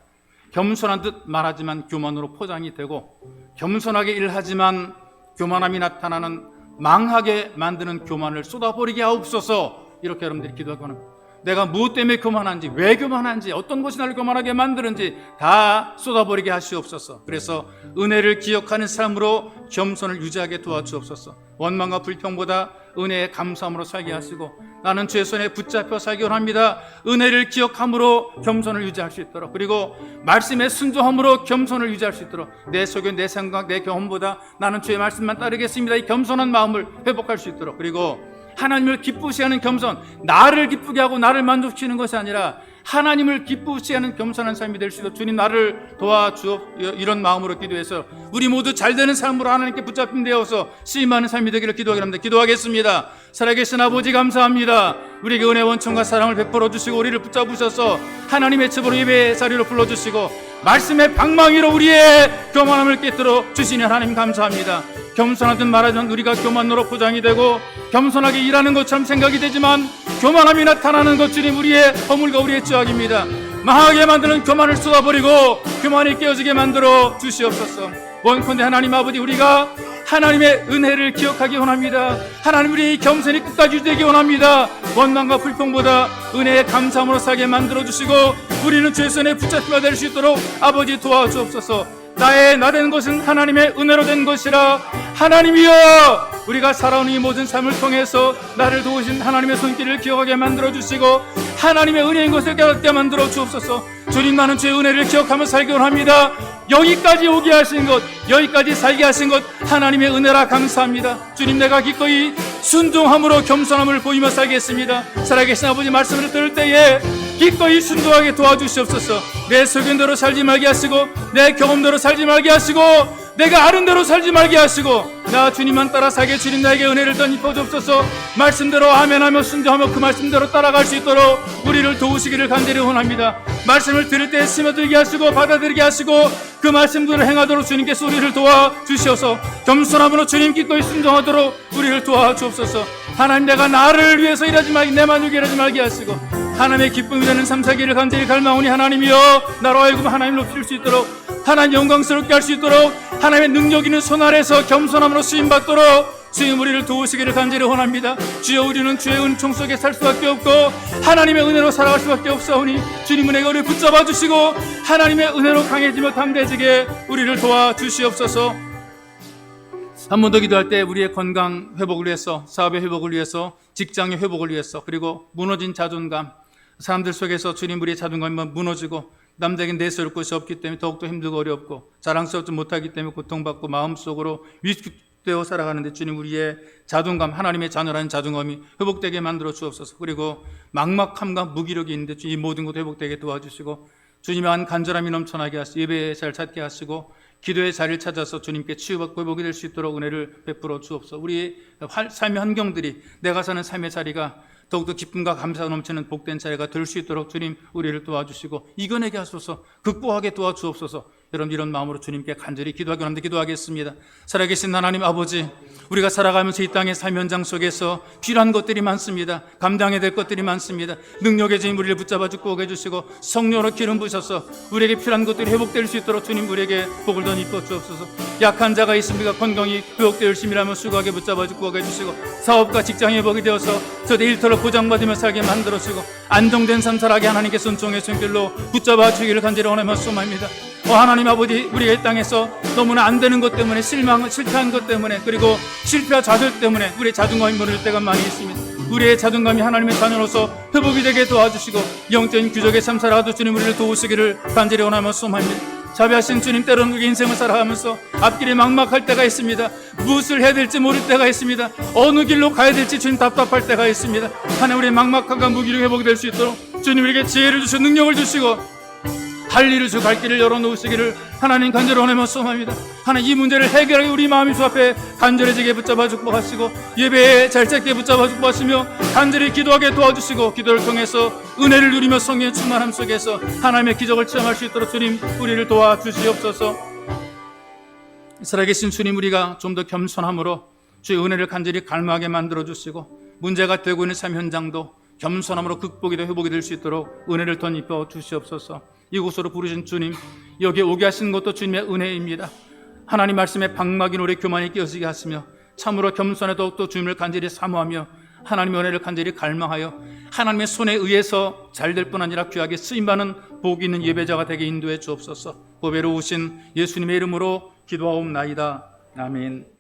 [SPEAKER 1] 겸손한 듯 말하지만 교만으로 포장이 되고 겸손하게 일하지만 교만함이 나타나는 망하게 만드는 교만을 쏟아버리게 하옵소서. 이렇게 여러분들이 기도하기 원합니다. 내가 무엇 때문에 교만한지, 왜 교만한지, 어떤 것이 나를 교만하게 만드는지 다 쏟아버리게 하시옵소서. 그래서 은혜를 기억하는 삶으로 겸손을 유지하게 도와주옵소서. 원망과 불평보다 은혜의 감사함으로 살게 하시고 나는 주의 손에 붙잡혀 살기 원합니다. 은혜를 기억함으로 겸손을 유지할 수 있도록, 그리고 말씀에 순종함으로 겸손을 유지할 수 있도록 내 소견, 내 생각, 내 경험보다 나는 주의 말씀만 따르겠습니다. 이 겸손한 마음을 회복할 수 있도록, 그리고 하나님을 기쁘시게 하는 겸손, 나를 기쁘게 하고 나를 만족시키는 것이 아니라 하나님을 기쁘시게 하는 겸손한 삶이 될 수 있도록 주님 나를 도와주옵. 이런 마음으로 기도해서 우리 모두 잘되는 삶으로 하나님께 붙잡힘 되어서 쓰임하는 삶이 되기를 기도하기 합니다. 기도하겠습니다. 살아계신 아버지 감사합니다. 우리에게 은혜 원천과 사랑을 베풀어 주시고 우리를 붙잡으셔서 하나님의 집으로 예배의 자리로 불러주시고 말씀의 방망이로 우리의 교만함을 깨뜨려 주시니 하나님 감사합니다. 겸손하든 말하지만 우리가 교만으로 포장이 되고 겸손하게 일하는 것처럼 생각이 되지만 교만함이 나타나는 것 주님 우리의 허물과 우리의 죄악입니다. 망하게 만드는 교만을 쏟아버리고 교만이 깨어지게 만들어 주시옵소서. 원컨대 하나님 아버지 우리가 하나님의 은혜를 기억하기 원합니다. 하나님 우리의 겸손이 끝까지 유지되기 원합니다. 원망과 불평보다 은혜의 감사함으로 살게 만들어 주시고 우리는 주의 손에 붙잡히가 될 수 있도록 아버지 도와주옵소서. 나 된 것은 하나님의 은혜로 된 것이라. 하나님이여 우리가 살아오는 이 모든 삶을 통해서 나를 도우신 하나님의 손길을 기억하게 만들어 주시고 하나님의 은혜인 것을 깨닫게 만들어 주옵소서. 주님 나는 주의 은혜를 기억하며 살기 원합니다. 여기까지 오게 하신 것, 여기까지 살게 하신 것 하나님의 은혜라 감사합니다. 주님 내가 기꺼이 순종함으로 겸손함을 보이며 살겠습니다. 살아계신 아버지 말씀을 들을 때에 기꺼이 순종하게 도와주시옵소서. 내 소견대로 살지 말게 하시고 내 경험대로 살지 말게 하시고 내가 아는 대로 살지 말게 하시고 나 주님만 따라 살게 주님 나에게 은혜를 덧입혀 주옵소서. 말씀대로 아멘하며 순종하며 그 말씀대로 따라갈 수 있도록 우리를 도우시기를 간절히 원합니다. 말씀을 들을 때 스며들게 하시고 받아들이게 하시고 그 말씀대로 행하도록 주님께서 우리를 도와주시어서 겸손함으로 주님 기꺼이 순종하도록 우리를 도와주옵소서. 하나님 내가 나를 위해서 일하지 말게 내 만족에 일하지 말게 하시고 하나님의 기쁨이 되는 삶 살기를 간절히 갈망하오니 하나님이여 나로 하여금 하나님 높일 수 있도록 하나님 영광스럽게 할 수 있도록 하나님의 능력 있는 손 아래서 겸손함으로 쓰임받도록 주님 우리를 도우시기를 간절히 원합니다. 주여 우리는 주의 은총 속에 살 수밖에 없고 하나님의 은혜로 살아갈 수밖에 없사오니 주님 은혜가 우리를 붙잡아 주시고 하나님의 은혜로 강해지며 담대해지게 우리를 도와주시옵소서. 한 번 더 기도할 때 우리의 건강 회복을 위해서, 사업의 회복을 위해서, 직장의 회복을 위해서, 그리고 무너진 자존감, 사람들 속에서 주님 우리의 자존감이 무너지고 남자에게 내세울 것이 없기 때문에 더욱더 힘들고 어렵고 자랑스럽지 못하기 때문에 고통받고 마음속으로 위축되어 살아가는데 주님 우리의 자존감, 하나님의 자녀라는 자존감이 회복되게 만들어 주옵소서. 그리고 막막함과 무기력이 있는데 이 모든 것 회복되게 도와주시고 주님의 한 간절함이 넘쳐나게 하시고 예배의 잘 찾게 하시고 기도의 자리를 찾아서 주님께 치유받고 회복이 될 수 있도록 은혜를 베풀어 주옵소서. 우리의 삶의 환경들이 내가 사는 삶의 자리가 더욱더 기쁨과 감사가 넘치는 복된 자리가 될 수 있도록 주님 우리를 도와주시고 이겨내게 하소서. 극복하게 도와주옵소서. 여러분 이런 마음으로 주님께 간절히 기도하기 원합니다. 기도하겠습니다. 살아계신 하나님 아버지 우리가 살아가면서 이 땅의 삶 현장 속에서 필요한 것들이 많습니다. 감당해야 될 것들이 많습니다. 능력의 주님 우리를 붙잡아 주고 오게 해주시고 성령으로 기름 부으셔서 우리에게 필요한 것들이 회복될 수 있도록 주님 우리에게 복을 더 입혀 주옵소서. 약한 자가 있습니까? 건강이 회복되어 열심히 일하며 수고하게 붙잡아 주고 오게 해주시고 사업과 직장이 회복이 되어서 저도 일터로 보장받으며 살게 만들어 주시고 안정된 삶 살아가게 하나님께 순종의 손길로 붙잡아 주기를 간절히 원하며 소망합니다. 하나님 아버지 우리가 이 땅에서 너무나 안 되는 것 때문에 실패한 것 때문에 그리고 실패와 좌절 때문에 우리의 자존감이 무너질 때가 많이 있습니다. 우리의 자존감이 하나님의 자녀로서 회복이 되게 도와주시고 영적인 규적의 삶 살아가도 주님 우리를 도우시기를 간절히 원하며 소망합니다. 자비하신 주님 때로는 우리 인생을 살아가면서 앞길이 막막할 때가 있습니다. 무엇을 해야 될지 모를 때가 있습니다. 어느 길로 가야 될지 주님 답답할 때가 있습니다. 하나님 우리의 막막함과 무기력 회복이 될 수 있도록 주님 우리에게 지혜를 주시고 능력을 주시고 할 일을 주고 갈 길을 열어놓으시기를 하나님 간절히 원하며 소망합니다. 하나님 이 문제를 해결하기 우리 마음이 주 앞에 간절해지게 붙잡아 축복하시고 예배에 잘 찾게 붙잡아 축복하시며 간절히 기도하게 도와주시고 기도를 통해서 은혜를 누리며 성령의 충만함 속에서 하나님의 기적을 체험할 수 있도록 주님 우리를 도와주시옵소서. 살아계신 주님, 우리가 좀 더 겸손함으로 주의 은혜를 간절히 갈망하게 만들어 주시고, 문제가 되고 있는 삶 현장도 겸손함으로 극복이 되어 회복이 될 수 있도록 은혜를 덧입혀 주시옵소서. 이곳으로 부르신 주님, 여기에 오게 하신 것도 주님의 은혜입니다. 하나님 말씀에 방막인 우리 교만이 깨어지게 하시며, 참으로 겸손에 더욱더 주님을 간절히 사모하며 하나님의 은혜를 간절히 갈망하여 하나님의 손에 의해서 잘될 뿐 아니라 귀하게 쓰임받는 복이 있는 예배자가 되게 인도해 주옵소서. 보배로 오신 예수님의 이름으로 기도하옵나이다. 아멘.